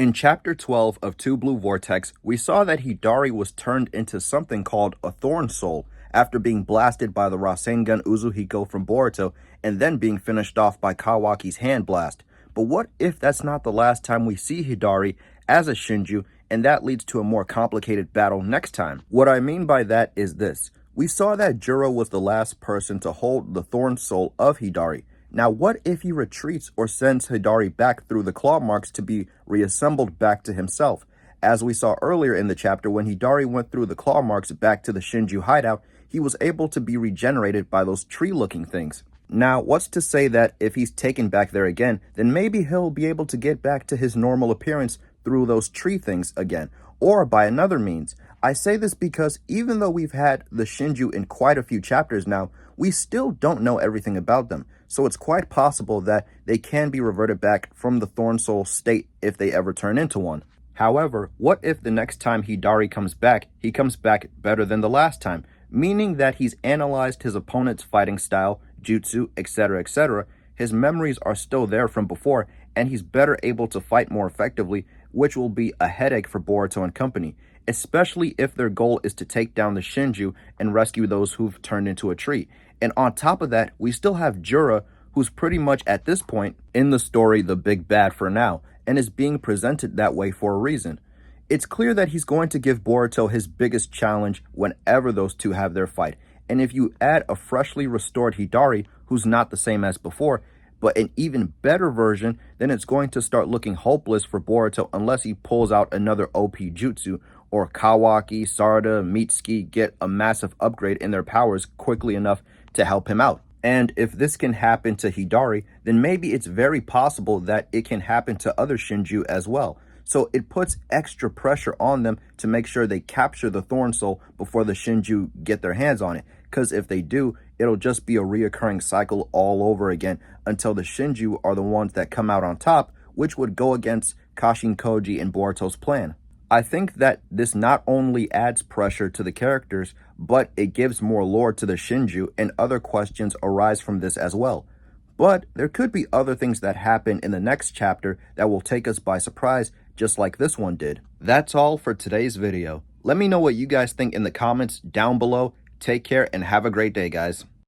In Chapter 12 of Two Blue Vortex, we saw that Hidari was turned into something called a Thorn Soul after being blasted by the Rasengan Uzuhiko from Boruto and then being finished off by Kawaki's hand blast. But what if that's not the last time we see Hidari as a Shinju, and that leads to a more complicated battle next time? What I mean by that is this. We saw that Jura was the last person to hold the Thorn Soul of Hidari. Now, what if he retreats or sends Hidari back through the claw marks to be reassembled back to himself? As we saw earlier in the chapter, when Hidari went through the claw marks back to the Shinju hideout, he was able to be regenerated by those tree-looking things. Now, what's to say that if he's taken back there again, then maybe he'll be able to get back to his normal appearance through those tree things again, or by another means. I say this because even though we've had the Shinju in quite a few chapters now, we still don't know everything about them. So it's quite possible that they can be reverted back from the Thorn Soul state if they ever turn into one. However, what if the next time Hidari comes back, he comes back better than the last time, meaning that he's analyzed his opponent's fighting style, jutsu, etc., his memories are still there from before, and he's better able to fight more effectively, which will be a headache for Boruto and company, especially if their goal is to take down the Shinju and rescue those who've turned into a tree. And on top of that, we still have Jura, who's pretty much at this point in the story the big bad for now, and is being presented that way for a reason. It's clear that he's going to give Boruto his biggest challenge whenever those two have their fight. And if you add a freshly restored Hidari, who's not the same as before, but an even better version, then it's going to start looking hopeless for Boruto unless he pulls out another OP jutsu, or Kawaki, Sarada, Mitsuki get a massive upgrade in their powers quickly enough to help him out. And if this can happen to Hidari, then maybe it's very possible that it can happen to other Shinju as well. So it puts extra pressure on them to make sure they capture the Thorn Soul before the Shinju get their hands on it. Because if they do, it'll just be a reoccurring cycle all over again until the Shinju are the ones that come out on top, which would go against Kashin Koji and Boruto's plan. I think that this not only adds pressure to the characters, but it gives more lore to the Shinju, and other questions arise from this as well. But there could be other things that happen in the next chapter that will take us by surprise, just like this one did. That's all for today's video. Let me know what you guys think in the comments down below. Take care and have a great day, guys.